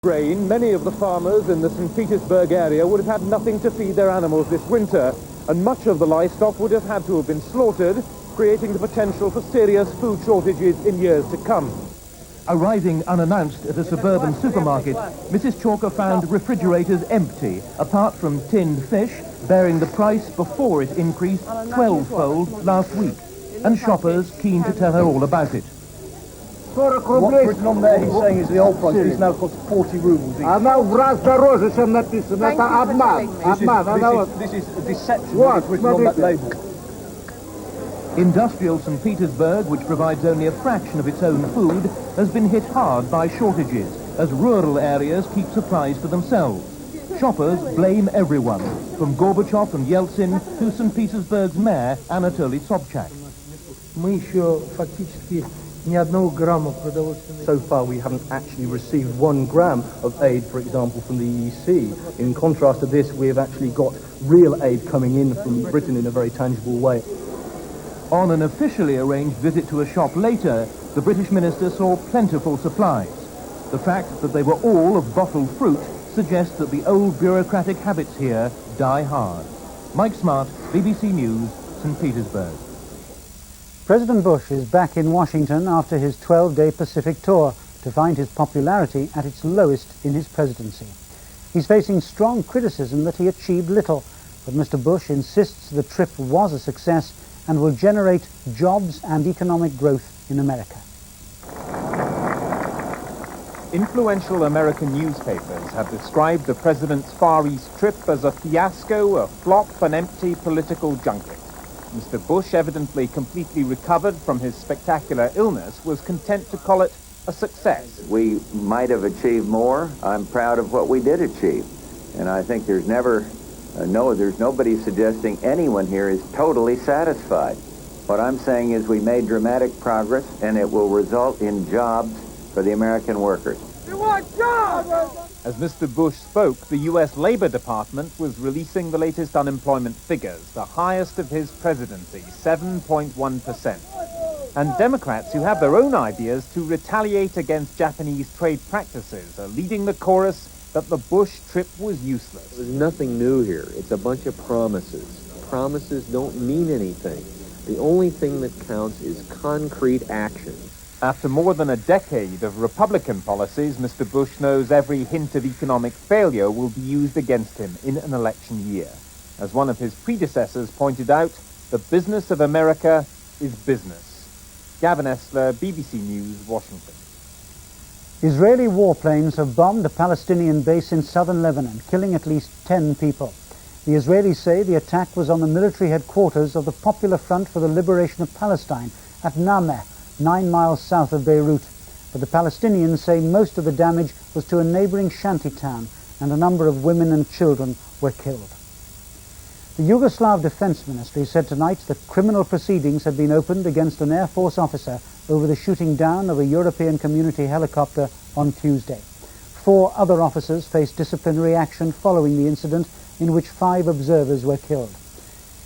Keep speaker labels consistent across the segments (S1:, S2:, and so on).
S1: Rain, many of the farmers in the St. Petersburg area would have had nothing to feed their animals this winter, and much of the livestock would have had to have been slaughtered, creating the potential for serious food shortages in years to come. Arriving unannounced at a suburban supermarket, Mrs. Chalker found refrigerators empty, apart from tinned fish, bearing the price before it increased 12-fold last week, and shoppers keen to tell her all about it.
S2: What's written on there, he's saying, is the old price. This now costs 40 rubles each. This is a deception. What's written on that label?
S1: Industrial St. Petersburg, which provides only a fraction of its own food, has been hit hard by shortages, as rural areas keep supplies for themselves. Shoppers blame everyone, from Gorbachev and Yeltsin to St. Petersburg's mayor, Anatoly Sobchak.
S2: So far, we haven't actually received 1 gram of aid, for example, from the EEC. In contrast to this, we have actually got real aid coming in from Britain in a very tangible way.
S1: On an officially arranged visit to a shop later, the British minister saw plentiful supplies. The fact that they were all of bottled fruit suggests that the old bureaucratic habits here die hard. Mike Smart, BBC News, St. Petersburg.
S3: President Bush is back in Washington after his 12-day Pacific tour to find his popularity at its lowest in his presidency. He's facing strong criticism that he achieved little, but Mr. Bush insists the trip was a success and will generate jobs and economic growth in America.
S4: Influential American newspapers have described the president's Far East trip as a fiasco, a flop, an empty political junket. Mr. Bush, evidently completely recovered from his spectacular illness, was content to call it a success.
S5: We might have achieved more. I'm proud of what we did achieve. And I think there's nobody suggesting anyone here is totally satisfied. What I'm saying is we made dramatic progress, and it will result in jobs for the American workers.
S4: You want jobs? As Mr. Bush spoke, the U.S. Labor Department was releasing the latest unemployment figures, the highest of his presidency, 7.1%. And Democrats who have their own ideas to retaliate against Japanese trade practices are leading the chorus that the Bush trip was useless.
S6: There's nothing new here. It's a bunch of promises. Promises don't mean anything. The only thing that counts is concrete action.
S4: After more than a decade of Republican policies, Mr. Bush knows every hint of economic failure will be used against him in an election year. As one of his predecessors pointed out, the business of America is business. Gavin Esler, BBC News, Washington.
S3: Israeli warplanes have bombed a Palestinian base in southern Lebanon, killing at least 10 people. The Israelis say the attack was on the military headquarters of the Popular Front for the Liberation of Palestine at Nameh, 9 miles south of Beirut. But the Palestinians say most of the damage was to a neighboring shanty town, and a number of women and children were killed. The Yugoslav Defense Ministry said tonight that criminal proceedings had been opened against an Air Force officer over the shooting down of a European Community helicopter on Tuesday. 4 other officers faced disciplinary action following the incident, in which 5 observers were killed.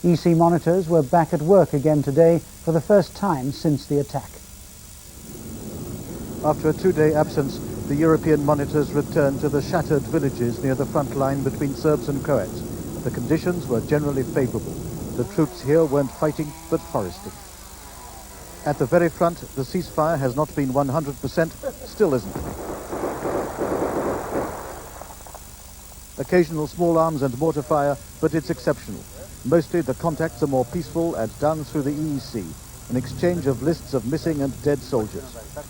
S3: EC monitors were back at work again today for the first time since the attack.
S7: After a 2-day absence, the European monitors returned to the shattered villages near the front line between Serbs and Croats. The conditions were generally favorable. The troops here weren't fighting, but foresting. At the very front, the ceasefire has not been 100%, still isn't. Occasional small arms and mortar fire, but it's exceptional. Mostly the contacts are more peaceful and done through the EEC, an exchange of lists of missing and dead soldiers.
S8: The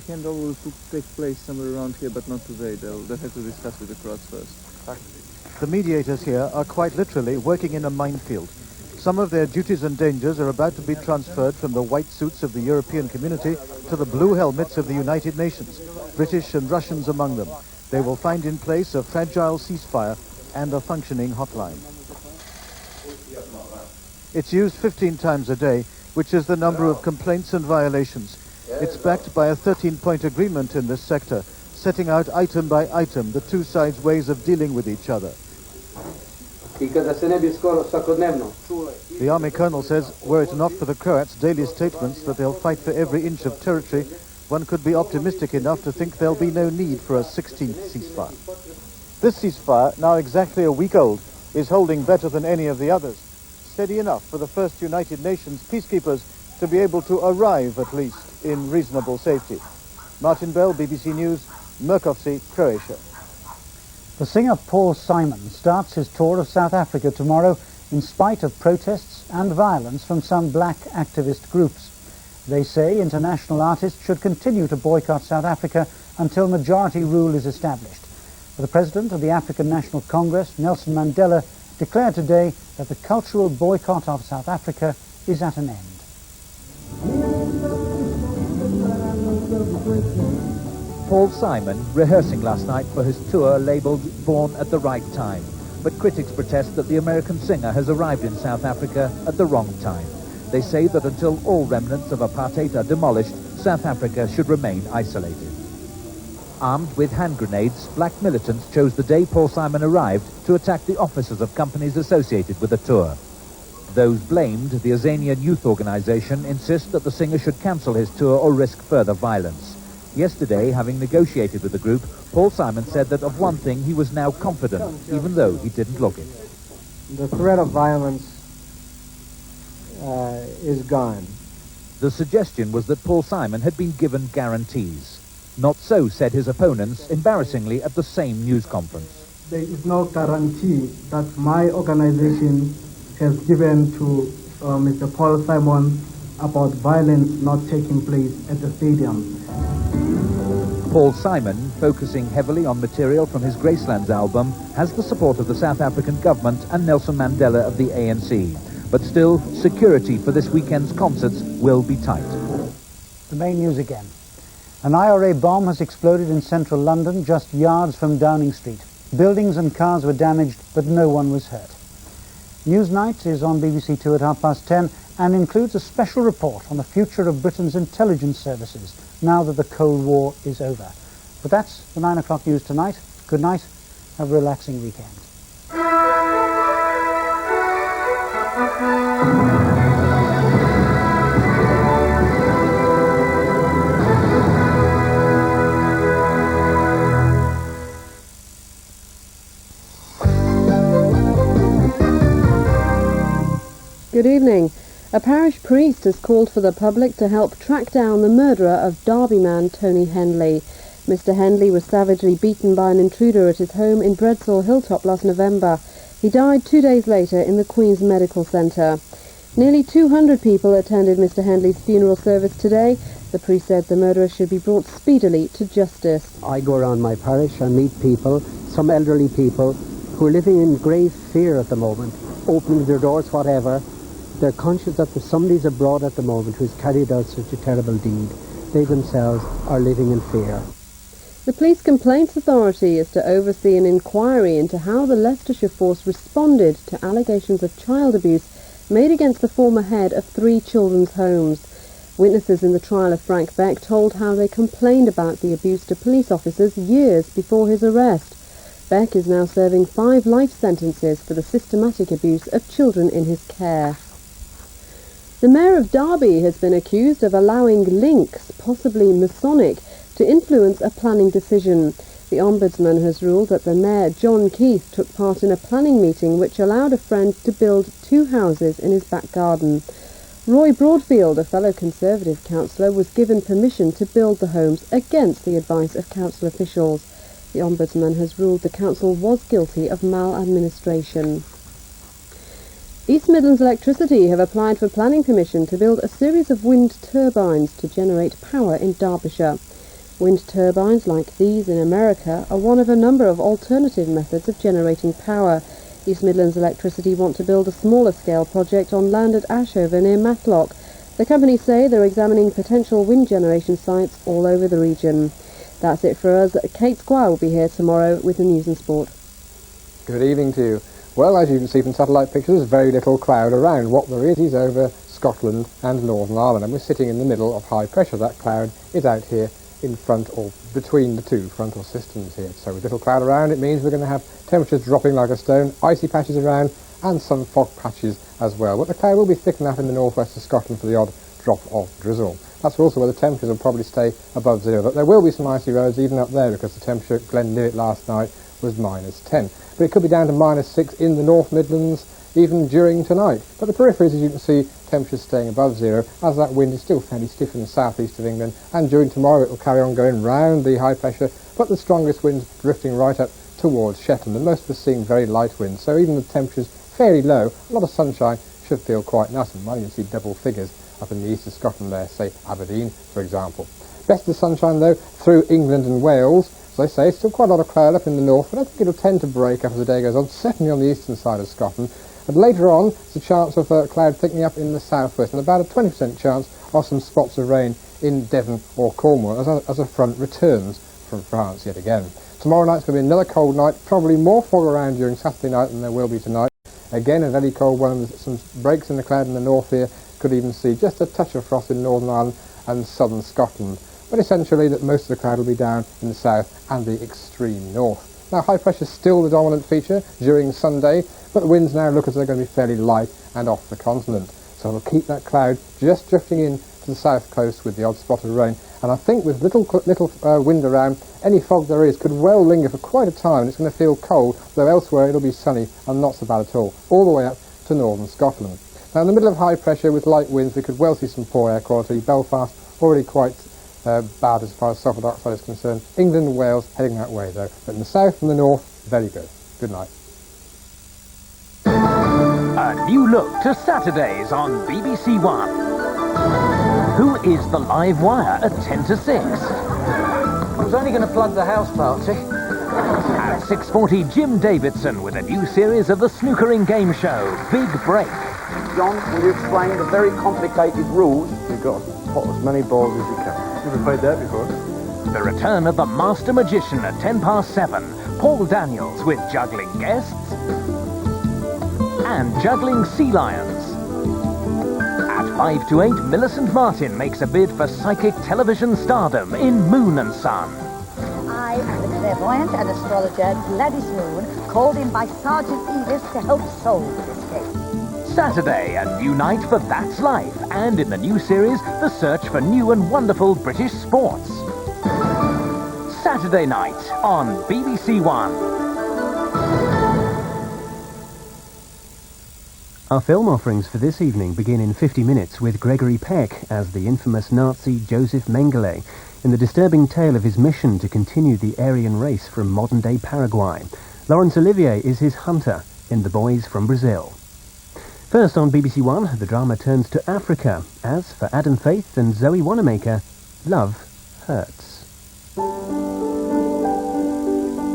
S8: handover will take place somewhere around here, but not today. They'll have to discuss with the Croats first.
S7: The mediators here are quite literally working in a minefield. Some of their duties and dangers are about to be transferred from the white suits of the European Community to the blue helmets of the United Nations, British and Russians among them. They will find in place a fragile ceasefire and a functioning hotline. It's used 15 times a day, which is the number of complaints and violations. It's backed by a 13-point agreement in this sector, setting out item by item the 2 sides' ways of dealing with each other. The army colonel says, were it not for the Croats' daily statements that they'll fight for every inch of territory, one could be optimistic enough to think there'll be no need for a 16th ceasefire. This ceasefire, now exactly a week old, is holding better than any of the others, steady enough for the first United Nations peacekeepers to be able to arrive, at least, in reasonable safety. Martin Bell, BBC News, Murkovci, Croatia.
S3: The singer Paul Simon starts his tour of South Africa tomorrow in spite of protests and violence from some black activist groups. They say international artists should continue to boycott South Africa until majority rule is established. The president of the African National Congress, Nelson Mandela, declared today that the cultural boycott of South Africa is at an end.
S9: Paul Simon rehearsing last night for his tour labelled Born at the Right Time. But critics protest that the American singer has arrived in South Africa at the wrong time. They say that until all remnants of apartheid are demolished, South Africa should remain isolated. Armed with hand grenades, black militants chose the day Paul Simon arrived to attack the officers of companies associated with the tour. Those blamed, the Azanian Youth Organization, insist that the singer should cancel his tour or risk further violence. Yesterday, having negotiated with the group, Paul Simon said that of one thing he was now confident, even though he didn't look it.
S10: The threat of violence is gone.
S9: The suggestion was that Paul Simon had been given guarantees. Not so, said his opponents, embarrassingly at the same news conference.
S10: There is no guarantee that my organization has given to Mr. Paul Simon about violence not taking place at the stadium.
S9: Paul Simon, focusing heavily on material from his Gracelands album, has the support of the South African government and Nelson Mandela of the ANC. But still, security for this weekend's concerts will be tight.
S3: The main news again. An IRA bomb has exploded in central London, just yards from Downing Street. Buildings and cars were damaged, but no one was hurt. Newsnight is on BBC Two at 10:30 and includes a special report on the future of Britain's intelligence services now that the Cold War is over. But that's the 9 o'clock news tonight. Good night. Have a relaxing weekend.
S11: Good evening. A parish priest has called for the public to help track down the murderer of Derby man Tony Henley. Mr. Henley was savagely beaten by an intruder at his home in Bredsall Hilltop last November. He died 2 days later in the Queen's Medical Centre. Nearly 200 people attended Mr. Henley's funeral service today. The priest said the murderer should be brought speedily to justice.
S12: I go around my parish and meet people, some elderly people, who are living in grave fear at the moment, opening their doors, whatever. They're conscious that somebody's abroad at the moment who's carried out such a terrible deed. They themselves are living in fear.
S11: The Police Complaints Authority is to oversee an inquiry into how the Leicestershire Force responded to allegations of child abuse made against the former head of 3 children's homes. Witnesses in the trial of Frank Beck told how they complained about the abuse to police officers years before his arrest. Beck is now serving 5 life sentences for the systematic abuse of children in his care. The Mayor of Derby has been accused of allowing links, possibly Masonic, to influence a planning decision. The Ombudsman has ruled that the Mayor, John Keith, took part in a planning meeting which allowed a friend to build 2 houses in his back garden. Roy Broadfield, a fellow Conservative councillor, was given permission to build the homes against the advice of council officials. The Ombudsman has ruled the council was guilty of maladministration. East Midlands Electricity have applied for planning permission to build a series of wind turbines to generate power in Derbyshire. Wind turbines like these in America are one of a number of alternative methods of generating power. East Midlands Electricity want to build a smaller scale project on land at Ashover near Matlock. The company say they're examining potential wind generation sites all over the region. That's it for us. Kate Squire will be here tomorrow with the news and sport.
S13: Good evening to you. Well, as you can see from satellite pictures, there's very little cloud around. What there is over Scotland and Northern Ireland, and we're sitting in the middle of high pressure. That cloud is out here in front or between the 2 frontal systems here. So with little cloud around, it means we're going to have temperatures dropping like a stone, icy patches around, and some fog patches as well. But the cloud will be thick enough in the northwest of Scotland for the odd drop of drizzle. That's also where the temperatures will probably stay above 0. But there will be some icy roads even up there because the temperature at Glenlivet last night was -10. But it could be down to -6 in the North Midlands even during tonight. But the peripheries, as you can see, temperatures staying above 0 as that wind is still fairly stiff in the southeast of England, and during tomorrow it will carry on going round the high pressure, but the strongest winds drifting right up towards Shetland, and most of us seeing very light winds, so even the temperatures fairly low, a lot of sunshine should feel quite nice, and might even see double figures up in the east of Scotland there, say Aberdeen for example. Best of the sunshine though through England and Wales. As I say, still quite a lot of cloud up in the north, but I think it'll tend to break up as the day goes on, certainly on the eastern side of Scotland. But later on, there's a chance of cloud thickening up in the southwest, and about a 20% chance of some spots of rain in Devon or Cornwall as a front returns from France yet again. Tomorrow night's going to be another cold night, probably more fog around during Saturday night than there will be tonight. Again, a very cold one, with some breaks in the cloud in the north here. Could even see just a touch of frost in Northern Ireland and southern Scotland. But essentially that most of the cloud will be down in the south and the extreme north. Now high pressure is still the dominant feature during Sunday, but the winds now look as though they're going to be fairly light and off the continent. So it'll keep that cloud just drifting in to the south coast with the odd spot of rain. And I think with little wind around, any fog there is could well linger for quite a time, and it's going to feel cold, though elsewhere it'll be sunny and not so bad at all the way up to northern Scotland. Now in the middle of high pressure with light winds, we could well see some poor air quality. Belfast already quite bad as far as sulphur dioxide is concerned. England and Wales heading that way though, but in the south and the north, very good. Good night.
S14: A new look to Saturdays on BBC One. Who is the live wire at 10 to 6?
S15: I was only going to plug the house party.
S14: At 6:40, Jim Davidson with a new series of the snookering game show, Big Break.
S16: John, will you explain the very complicated rules? You've got to pot as many balls as you can. Never played that before.
S14: The return of the Master Magician at 7:10, Paul Daniels with juggling guests and juggling sea lions. At 5 to 8, Millicent Martin makes a bid for psychic television stardom in Moon and Son.
S17: I am the clairvoyant and astrologer Gladys Moon, called in by Sergeant Edith to help solve this case.
S14: Saturday, a new night for That's Life, and in the new series, the search for new and wonderful British sports. Saturday night on BBC One.
S18: Our film offerings for this evening begin in 50 minutes with Gregory Peck as the infamous Nazi Joseph Mengele in the disturbing tale of his mission to continue the Aryan race from modern-day Paraguay. Laurence Olivier is his hunter in The Boys from Brazil. First on BBC One, the drama turns to Africa, as for Adam Faith and Zoe Wanamaker, love hurts.